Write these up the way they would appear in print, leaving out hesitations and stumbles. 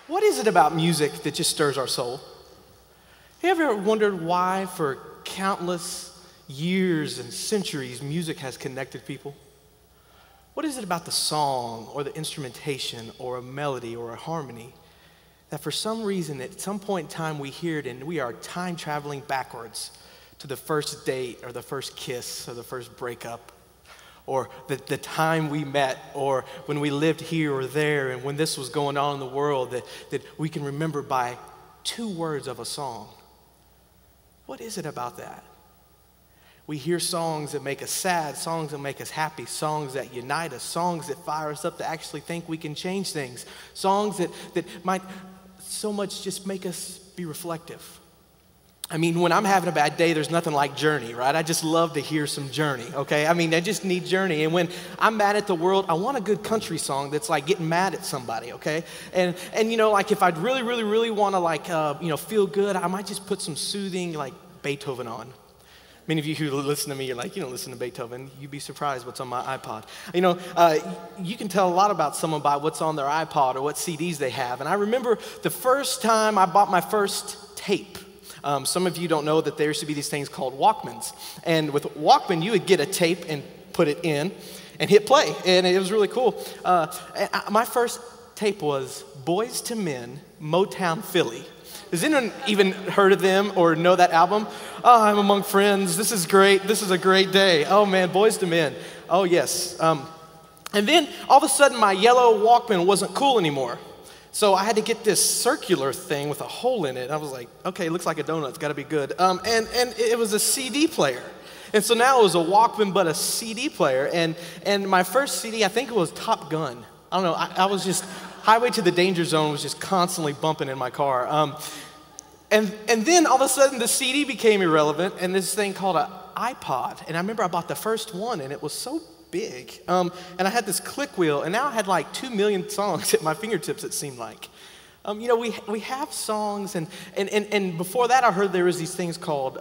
What is it about music that just stirs our soul? Have you ever wondered why for countless years and centuries music has connected people? What is it about the song or the instrumentation or a melody or a harmony that for some reason at some point in time we hear it and we are time traveling backwards to the first date or the first kiss or the first breakup or the time we met or when we lived here or there and when this was going on in the world that we can remember by 2 words of a song? What is it about that? We hear songs that make us sad, songs that make us happy, songs that unite us, songs that fire us up to actually think we can change things, songs that might so much just make us be reflective. I mean, when I'm having a bad day, there's nothing like Journey, right? I just love to hear some Journey, okay? I mean, I just need Journey. And when I'm mad at the world, I want a good country song that's like getting mad at somebody, okay? And you know, like if I'd really want to like, feel good, I might just put some soothing like Beethoven on. Many of you who listen to me, you're like, you don't listen to Beethoven. You'd be surprised what's on my iPod. You know, you can tell a lot about someone by what's on their iPod or what CDs they have. And I remember the first time I bought my first tape. Some of you don't know that there used to be these things called Walkmans. And with Walkman, you would get a tape and put it in and hit play. And it was really cool. My first tape was Boys to Men, Motown Philly. Has anyone even heard of them or know that album? Oh, I'm among friends. This is great. This is a great day. Oh, man, Boys to Men. Oh, yes. And then all of a sudden, my yellow Walkman wasn't cool anymore. So I had to get this circular thing with a hole in it. I was like, okay, it looks like a donut. It's got to be good. And it was a CD player. And so now it was a Walkman, but a CD player. And my first CD, I think it was Top Gun. I don't know. I was just, Highway to the Danger Zone was just constantly bumping in my car. And then all of a sudden the CD became irrelevant and this thing called an iPod. And I remember I bought the first one and it was so big. And I had this click wheel, and now I had like 2 million songs at my fingertips, it seemed like. We have songs, and before that I heard there was these things called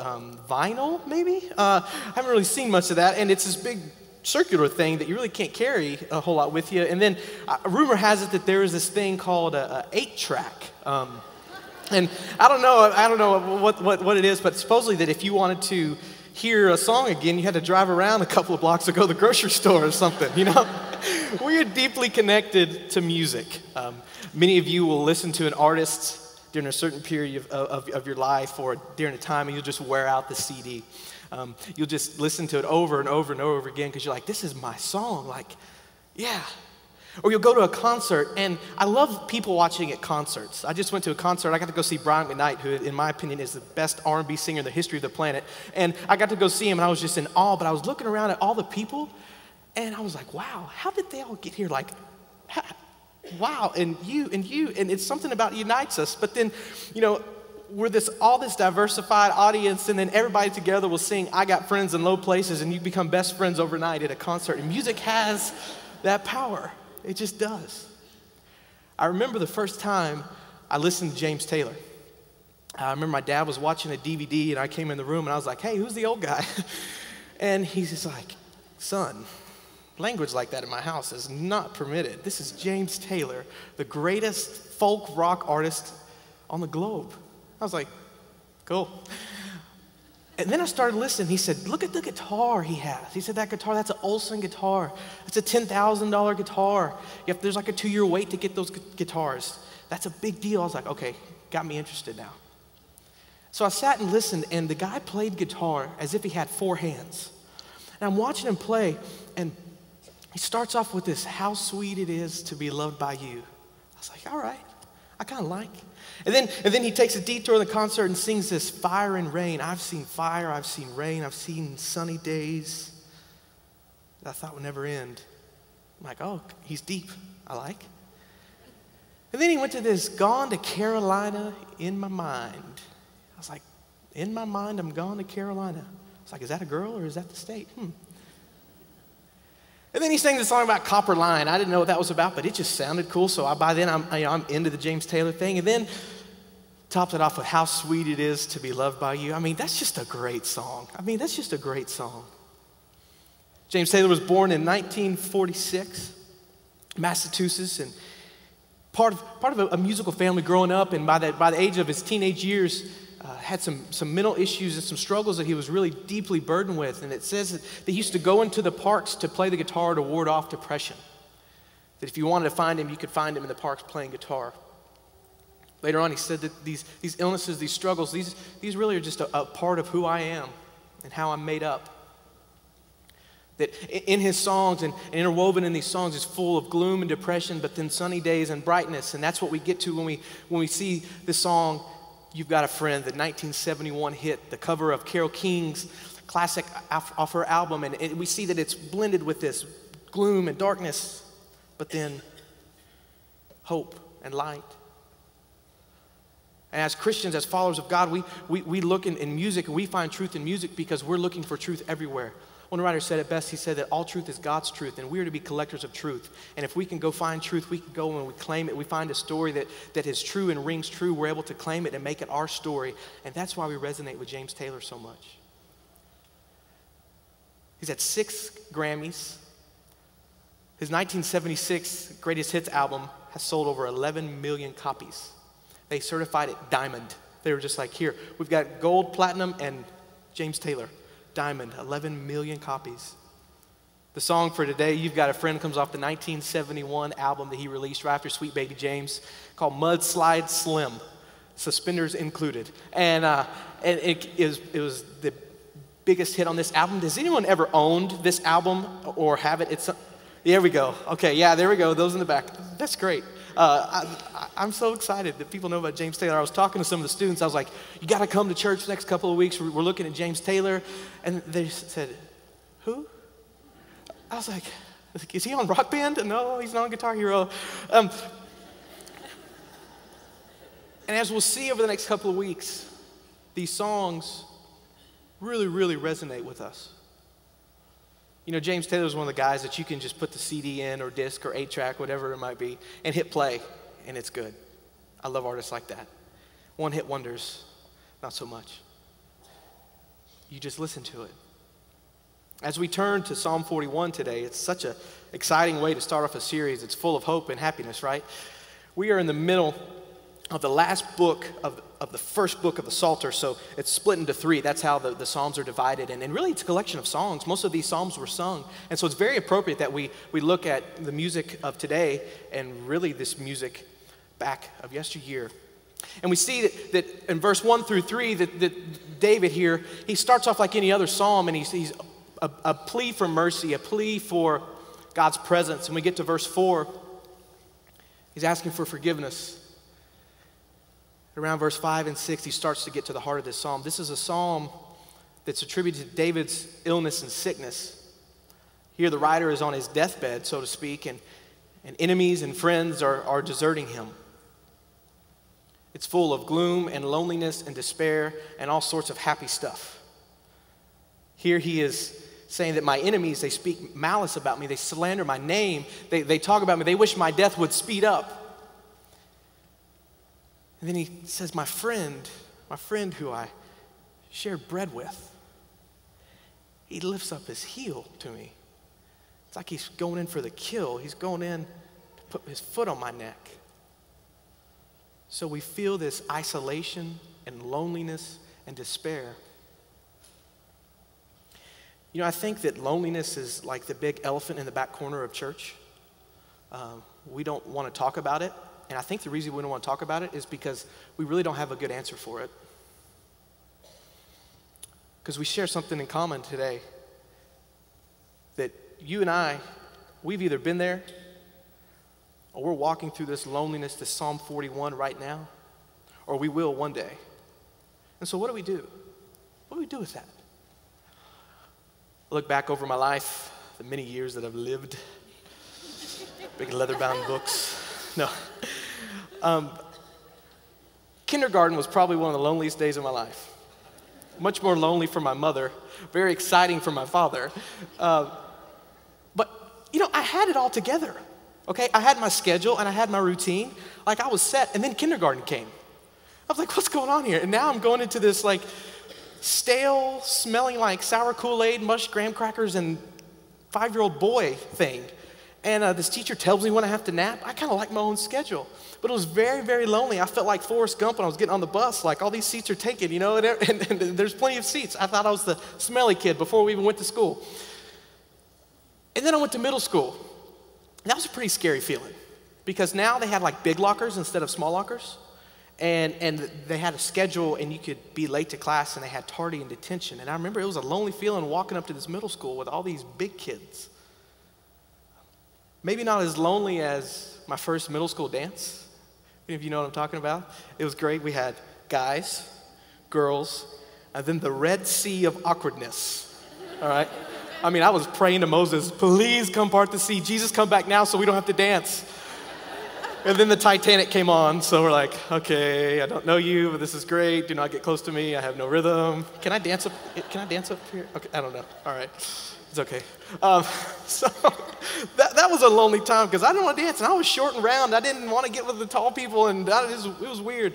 vinyl, maybe? I haven't really seen much of that, and it's this big circular thing that you really can't carry a whole lot with you. And then rumor has it that there is this thing called a 8-track. And I don't know what it is, but supposedly that if you wanted to hear a song again, you had to drive around a couple of blocks to go to the grocery store or something, you know? We are deeply connected to music. Many of you will listen to an artist during a certain period of your life or during a time, and you'll just wear out the CD. You'll just listen to it over and over and over again because you're like, this is my song, like, yeah. Or you'll go to a concert, and I love people watching at concerts. I just went to a concert. I got to go see Brian McKnight, who, in my opinion, is the best R&B singer in the history of the planet. And I got to go see him, and I was just in awe. But I was looking around at all the people, and I was like, wow, how did they all get here? Like, wow, and you, and it's something about unites us. But then, you know, we're all this diversified audience, and then everybody together will sing I Got Friends in Low Places, and you become best friends overnight at a concert. And music has that power. It just does. I remember the first time I listened to James Taylor. I remember my dad was watching a DVD, and I came in the room, and I was like, hey, who's the old guy? And he's just like, son, language like that in my house is not permitted. This is James Taylor, the greatest folk rock artist on the globe. I was like, cool. And then I started listening. He said, look at the guitar he has. He said, that guitar, that's an Olsen guitar. It's a $10,000 guitar. There's like a 2-year wait to get those guitars. That's a big deal. I was like, okay, got me interested now. So I sat and listened, and the guy played guitar as if he had 4 hands. And I'm watching him play, and he starts off with this, how sweet it is to be loved by you. I was like, all right, I kind of like it. And then he takes a detour in the concert and sings this fire and rain. I've seen fire, I've seen rain, I've seen sunny days that I thought would never end. I'm like, oh, he's deep, I like. And then he went to this, gone to Carolina in my mind. I was like, in my mind, I'm gone to Carolina. I was like, is that a girl or is that the state? And then he sang this song about Copper Line. I didn't know what that was about, but it just sounded cool. So by then, I'm into the James Taylor thing. And then topped it off with how sweet it is to be loved by you. I mean, that's just a great song. James Taylor was born in 1946, Massachusetts, and part of a musical family growing up, and by the age of his teenage years, had some mental issues and some struggles that he was really deeply burdened with. And it says that he used to go into the parks to play the guitar to ward off depression. That if you wanted to find him, you could find him in the parks playing guitar. Later on, he said that these illnesses, these struggles, these really are just a part of who I am and how I'm made up. That in his songs and interwoven in these songs is full of gloom and depression, but then sunny days and brightness. And that's what we get to when we see the song, You've Got a Friend, the 1971 hit, the cover of Carole King's classic off her album. And we see that it's blended with this gloom and darkness, but then hope and light. And as Christians, as followers of God, we look in music, and we find truth in music because we're looking for truth everywhere. One writer said it best. He said that all truth is God's truth, and we are to be collectors of truth. And if we can go find truth, we can go and we claim it. We find a story that is true and rings true. We're able to claim it and make it our story. And that's why we resonate with James Taylor so much. He's had 6 Grammys. His 1976 Greatest Hits album has sold over 11 million copies. They certified it diamond. They were just like, here, we've got gold, platinum, and James Taylor. Diamond, 11 million copies. The song for today, You've Got a Friend, comes off the 1971 album that he released right after Sweet Baby James, called Mudslide Slim, suspenders included. And it was the biggest hit on this album. Has anyone ever owned this album or have it? There we go. Okay, yeah, there we go. Those in the back. That's great. I'm so excited that people know about James Taylor. I was talking to some of the students. I was like, you got to come to church the next couple of weeks. We're looking at James Taylor. And they said, who? I was like, is he on Rock Band? No, he's not on Guitar Hero. And as we'll see over the next couple of weeks, these songs really, really resonate with us. You know, James Taylor is one of the guys that you can just put the CD in or disc or 8-track, whatever it might be, and hit play, and it's good. I love artists like that. One-hit wonders, not so much. You just listen to it. As we turn to Psalm 41 today, it's such an exciting way to start off a series. It's full of hope and happiness, right? We are in the middle of the last book of the first book of the Psalter, so it's split into 3. That's how the Psalms are divided, and really it's a collection of songs. Most of these Psalms were sung, and so it's very appropriate that we look at the music of today and really this music back of yesteryear. And we see that in verse 1 through 3 that David here, he starts off like any other psalm, and he's a plea for mercy, a plea for God's presence. And we get to verse 4, he's asking for forgiveness. Around verse 5 and 6, he starts to get to the heart of this psalm. This is a psalm that's attributed to David's illness and sickness. Here the writer is on his deathbed, so to speak, and enemies and friends are deserting him. It's full of gloom and loneliness and despair and all sorts of happy stuff. Here he is saying that my enemies, they speak malice about me. They slander my name. They talk about me. They wish my death would speed up. And then he says, my friend who I shared bread with, he lifts up his heel to me. It's like he's going in for the kill. He's going in to put his foot on my neck. So we feel this isolation and loneliness and despair. You know, I think that loneliness is like the big elephant in the back corner of church. We don't want to talk about it. And I think the reason we don't want to talk about it is because we really don't have a good answer for it. Because we share something in common today. That you and I, we've either been there or we're walking through this loneliness, this Psalm 41 right now, or we will one day. And so what do we do? What do we do with that? I look back over my life, the many years that I've lived, big leather-bound books. No. Kindergarten was probably one of the loneliest days of my life. Much more lonely for my mother, very exciting for my father. But, you know, I had it all together, okay? I had my schedule and I had my routine. Like, I was set, and then kindergarten came. I was like, what's going on here? And now I'm going into this, like, stale, smelling like sour Kool-Aid, mushed graham crackers, and 5-year-old boy thing. And this teacher tells me when I have to nap. I kind of like my own schedule. But it was very, very lonely. I felt like Forrest Gump when I was getting on the bus, like all these seats are taken, you know, and there's plenty of seats. I thought I was the smelly kid before we even went to school. And then I went to middle school. That was a pretty scary feeling because now they had like big lockers instead of small lockers. And they had a schedule and you could be late to class and they had tardy and detention. And I remember it was a lonely feeling walking up to this middle school with all these big kids. Maybe not as lonely as my first middle school dance. If you know what I'm talking about. It was great. We had guys, girls, and then the Red Sea of awkwardness. All right? I mean, I was praying to Moses, please come part the sea. Jesus, come back now so we don't have to dance. And then the Titanic came on, so we're like, okay, I don't know you, but this is great. Do not get close to me. I have no rhythm. Can I dance up here? Okay, I don't know. All right. It's okay. So that was a lonely time because I didn't want to dance, and I was short and round. I didn't want to get with the tall people, and it was weird.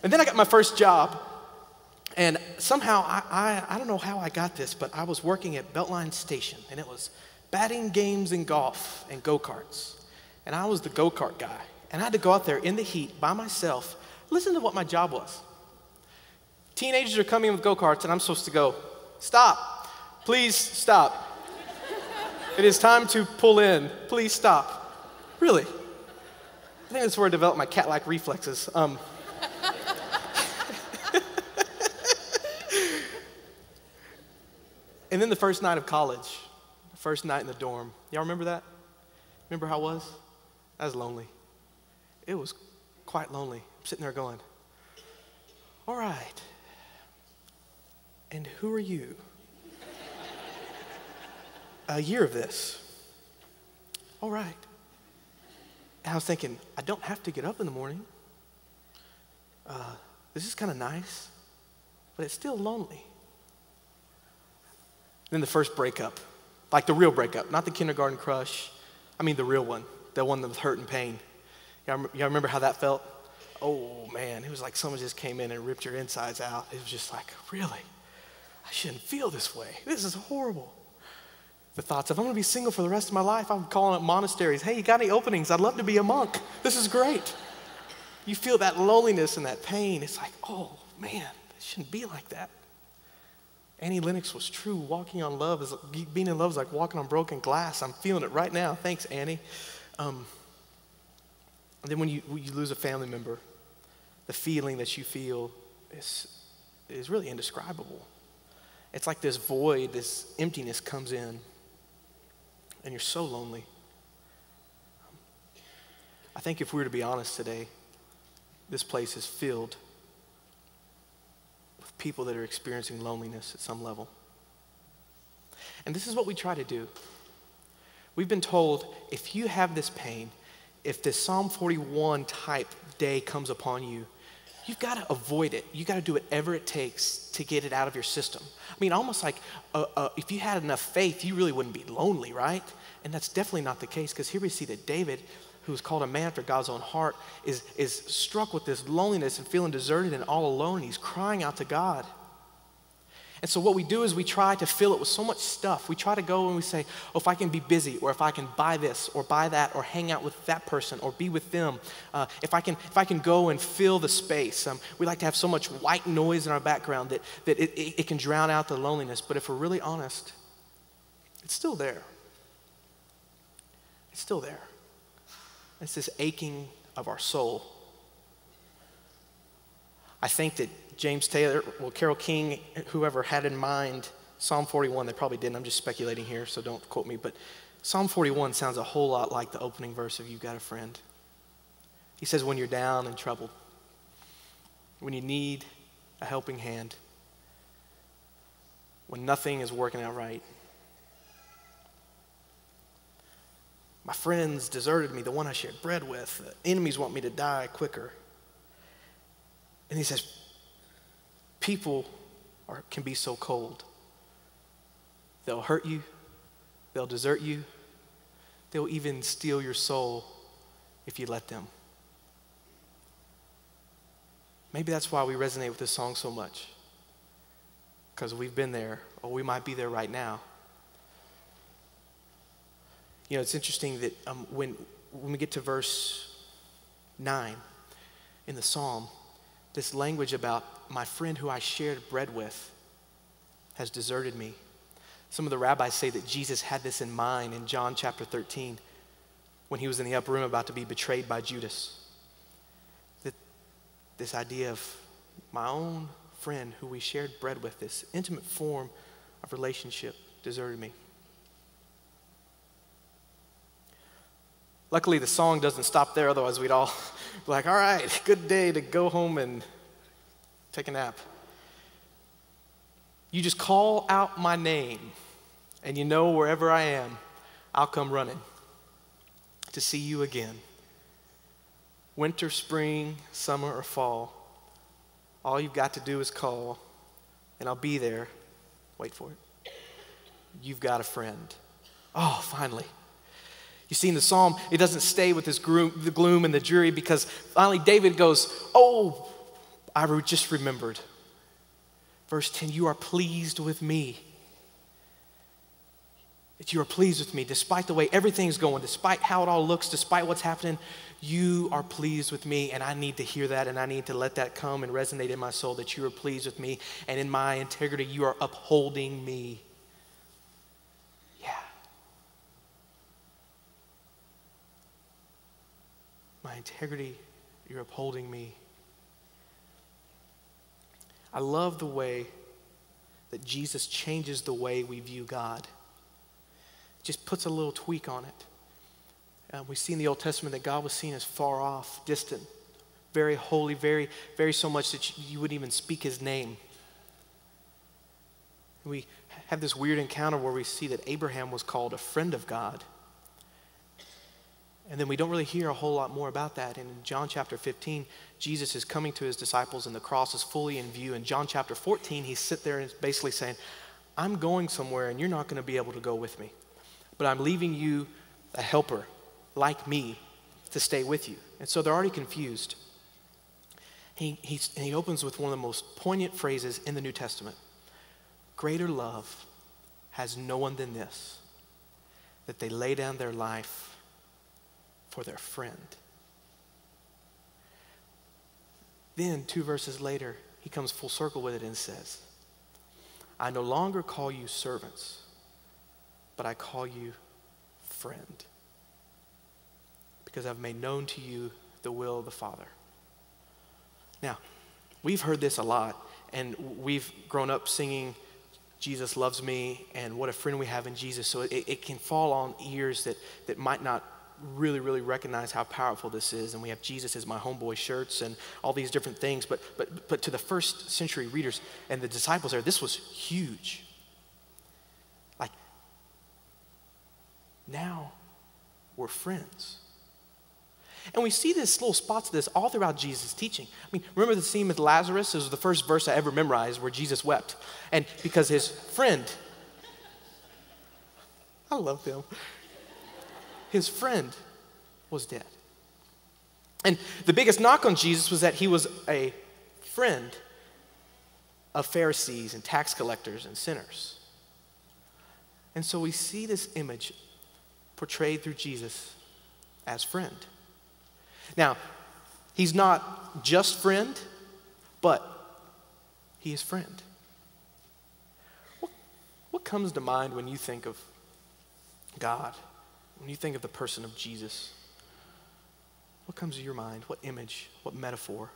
And then I got my first job, and somehow, I don't know how I got this, but I was working at Beltline Station, and it was batting games and golf and go-karts. And I was the go-kart guy, and I had to go out there in the heat by myself. Listen to what my job was. Teenagers are coming in with go-karts, and I'm supposed to go, stop. Please stop. It is time to pull in. Please stop. Really? I think that's where I developed my cat-like reflexes. And then the first night of college, the first night in the dorm. Y'all remember that? Remember how it was? I was lonely. It was quite lonely. I'm sitting there going, all right, and who are you? A year of this. All right. And I was thinking, I don't have to get up in the morning. This is kind of nice, but it's still lonely. Then the first breakup, like the real breakup, not the kindergarten crush. I mean the real one, the one that was hurt and pain. Y'all remember how that felt? Oh man, it was like someone just came in and ripped your insides out. It was just like, really? I shouldn't feel this way. This is horrible. The thoughts of, I'm going to be single for the rest of my life. I'm calling up monasteries. Hey, you got any openings? I'd love to be a monk. This is great. You feel that loneliness and that pain. It's like, oh, man, it shouldn't be like that. Annie Lennox was true. Walking on love is, being in love is like walking on broken glass. I'm feeling it right now. Thanks, Annie. And then when you lose a family member, the feeling that you feel is really indescribable. It's like this void, this emptiness comes in. And you're so lonely. I think if we were to be honest today, this place is filled with people that are experiencing loneliness at some level. And this is what we try to do. We've been told if you have this pain, if this Psalm 41 type day comes upon you, you've got to avoid it. You've got to do whatever it takes to get it out of your system. I mean, almost like if you had enough faith, you really wouldn't be lonely, right? And that's definitely not the case, because here we see that David, who's called a man after God's own heart, is struck with this loneliness and feeling deserted and all alone. He's crying out to God. And so what we do is we try to fill it with so much stuff. We try to go and we say, oh, if I can be busy, or if I can buy this or buy that, or hang out with that person or be with them, if I can go and fill the space. We like to have so much white noise in our background that it can drown out the loneliness. But if we're really honest, it's still there. It's still there. It's this aching of our soul. I think that James Taylor, Carole King, whoever had in mind Psalm 41, they probably didn't. I'm just speculating here, so don't quote me. But Psalm 41 sounds a whole lot like the opening verse of You've Got a Friend. He says, when you're down and troubled, when you need a helping hand, when nothing is working out right. My friends deserted me, the one I shared bread with. The enemies want me to die quicker. And he says, people can be so cold. They'll hurt you. They'll desert you. They'll even steal your soul if you let them. Maybe that's why we resonate with this song so much. Because we've been there, or we might be there right now. It's interesting that when we get to verse 9 in the psalm, this language about my friend who I shared bread with has deserted me. Some of the rabbis say that Jesus had this in mind in John chapter 13 when he was in the upper room about to be betrayed by Judas. That this idea of my own friend who we shared bread with, this intimate form of relationship, deserted me. Luckily, the song doesn't stop there, otherwise we'd all be like, all right, good day to go home and take a nap. You just call out my name, and wherever I am, I'll come running to see you again. Winter, spring, summer, or fall, all you've got to do is call, and I'll be there. Wait for it. You've got a friend. Oh, finally. You see, in the psalm, it doesn't stay with the gloom and the dreary, because finally David goes, oh, I just remembered. Verse 10, you are pleased with me. That you are pleased with me, despite the way everything's going, despite how it all looks, despite what's happening, you are pleased with me, and I need to hear that, and I need to let that come and resonate in my soul, that you are pleased with me, and in my integrity, you are upholding me. Yeah. My integrity, you're upholding me. I love the way that Jesus changes the way we view God. Just puts a little tweak on it. We see in the Old Testament that God was seen as far off, distant, very holy, very, very so much that you wouldn't even speak his name. We have this weird encounter where we see that Abraham was called a friend of God. And then we don't really hear a whole lot more about that. And in John chapter 15, Jesus is coming to his disciples and the cross is fully in view. In John chapter 14, he's sitting there and is basically saying, I'm going somewhere and you're not going to be able to go with me. But I'm leaving you a helper like me to stay with you. And so they're already confused. He opens with one of the most poignant phrases in the New Testament. Greater love has no one than this, that they lay down their life for their friend. Then 2 verses later, he comes full circle with it and says, I no longer call you servants, but I call you friend, because I've made known to you the will of the Father. Now, we've heard this a lot, and we've grown up singing Jesus loves me and what a friend we have in Jesus, so it can fall on ears that might not really, really recognize how powerful this is. And we have Jesus as my homeboy shirts and all these different things. But to the first century readers and the disciples there, this was huge. Like, now we're friends. And we see this little spots of this all throughout Jesus' teaching. I mean, remember the scene with Lazarus? This was the first verse I ever memorized where Jesus wept. And because his friend, I love him. His friend was dead. And the biggest knock on Jesus was that he was a friend of Pharisees and tax collectors and sinners. And so we see this image portrayed through Jesus as friend. Now, he's not just friend, but he is friend. What comes to mind when you think of God? When you think of the person of Jesus, what comes to your mind? What image? What metaphor?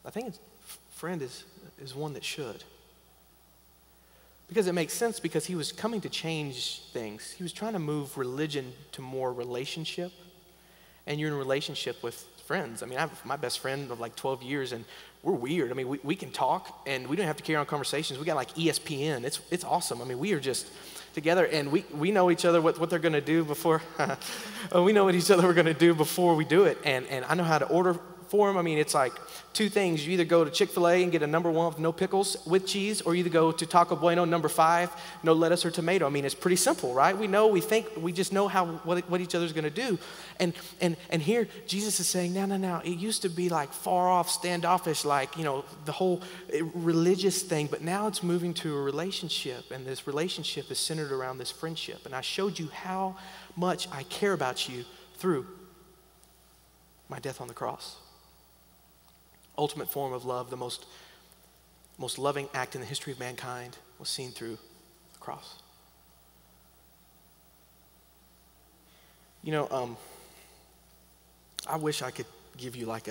I think friend is one that should. Because it makes sense, because he was coming to change things. He was trying to move religion to more relationship. And you're in a relationship with friends. I mean, I have my best friend of like 12 years, and we're weird. I mean, we can talk, and we don't have to carry on conversations. We got like ESPN. It's awesome. I mean, we are just together, and we know each other, what they're going to do before. We know what each other we're going to do before we do it. And I know how to order for them. I mean, it's like two things. You either go to Chick-fil-A and get a number 1 with no pickles with cheese, or you either go to Taco Bueno number 5, no lettuce or tomato. I mean, it's pretty simple, right? We just know what each other's gonna do. And here, Jesus is saying, no. It used to be like far off, standoffish, like, the whole religious thing, but now it's moving to a relationship, and this relationship is centered around this friendship. And I showed you how much I care about you through my death on the cross. Ultimate form of love, the most loving act in the history of mankind was seen through the cross. I wish I could give you like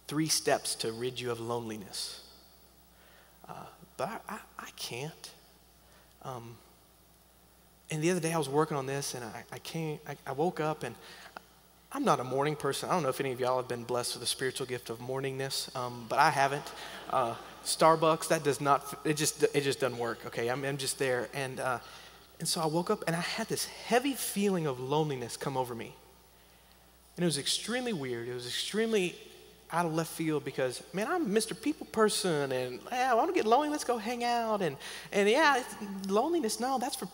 3 steps to rid you of loneliness. But I can't. And the other day I was working on this, and I woke up, and I'm not a morning person. I don't know if any of y'all have been blessed with the spiritual gift of morningness, but I haven't. Starbucks, that does not, it just doesn't work, okay? I'm just there. And so I woke up, and I had this heavy feeling of loneliness come over me. And it was extremely weird. It was extremely out of left field because, man, I'm Mr. People person, and I want to get lonely. Let's go hang out, and yeah, loneliness. No, that's for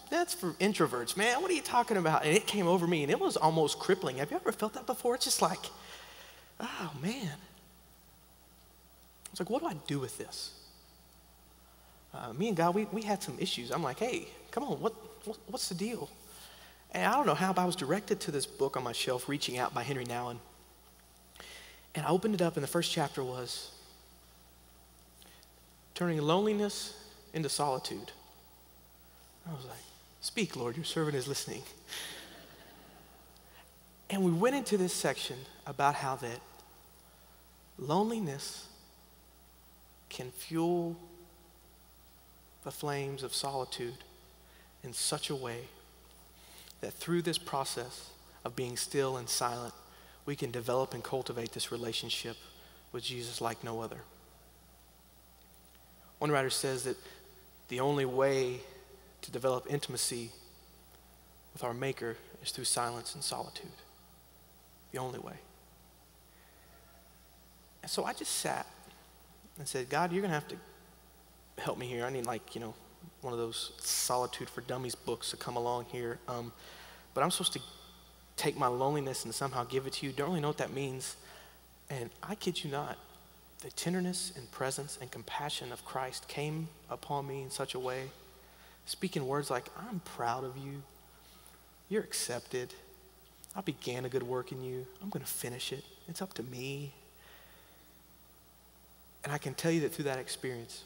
introverts, man. What are you talking about? And it came over me, and it was almost crippling. Have you ever felt that before? It's just like, oh man. It's like, what do I do with this? Me and God, we had some issues. I'm like, hey, come on, what's the deal? And I don't know how, but I was directed to this book on my shelf, Reaching Out by Henry Nouwen. And I opened it up, and the first chapter was turning loneliness into solitude. I was like, speak, Lord, your servant is listening. And we went into this section about how that loneliness can fuel the flames of solitude in such a way that through this process of being still and silent, we can develop and cultivate this relationship with Jesus like no other. One writer says that the only way to develop intimacy with our Maker is through silence and solitude. The only way. And so I just sat and said, God, you're going to have to help me here. I need one of those Solitude for Dummies books to come along here. But I'm supposed to take my loneliness and somehow give it to you. Don't really know what that means. And I kid you not, the tenderness and presence and compassion of Christ came upon me in such a way, speaking words like, I'm proud of you. You're accepted. I began a good work in you. I'm going to finish it. It's up to me. And I can tell you that through that experience,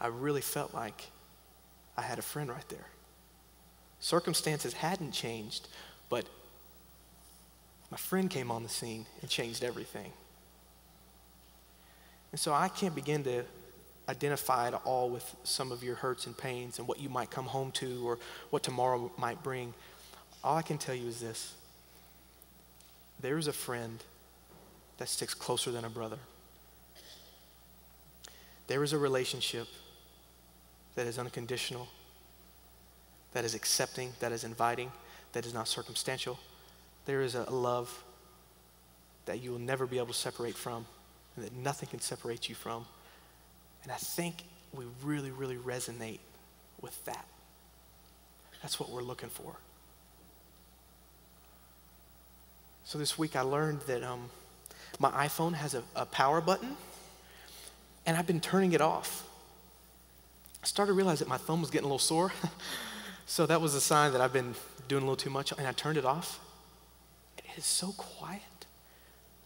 I really felt like I had a friend right there. Circumstances hadn't changed, but my friend came on the scene and changed everything. And so I can't begin to identify at all with some of your hurts and pains and what you might come home to or what tomorrow might bring. All I can tell you is this. There is a friend that sticks closer than a brother. There is a relationship that is unconditional, that is accepting, that is inviting, that is not circumstantial. There is a love that you will never be able to separate from, and that nothing can separate you from. And I think we really, really resonate with that. That's what we're looking for. So this week I learned that my iPhone has a power button, and I've been turning it off. I started to realize that my thumb was getting a little sore. So that was a sign that I've been doing a little too much, and I turned it off. And it is so quiet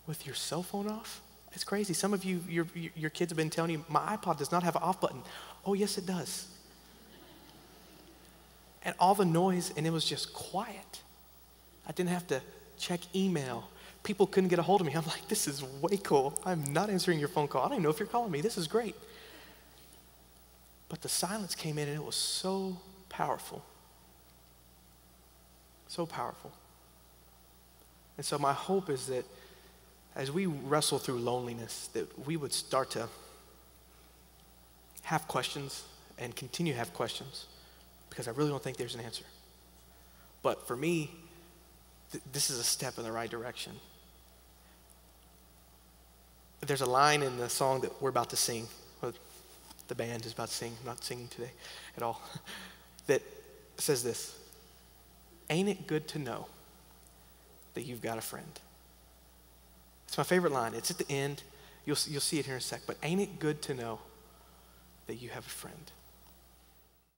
with your cell phone off. It's crazy. Some of you, your kids have been telling you, my iPod does not have an off button. Oh, yes, it does. And all the noise, and it was just quiet. I didn't have to check email. People couldn't get a hold of me. I'm like, this is way cool. I'm not answering your phone call. I don't even know if you're calling me. This is great. But the silence came in, and it was so powerful. So powerful. And so my hope is that as we wrestle through loneliness, that we would start to have questions and continue to have questions, because I really don't think there's an answer. But for me, this is a step in the right direction. There's a line in the song that we're about to sing, or the band is about to sing, I'm not singing today at all, that says this: ain't it good to know that you've got a friend? It's my favorite line. It's at the end. You'll see it here in a sec. But ain't it good to know that you have a friend?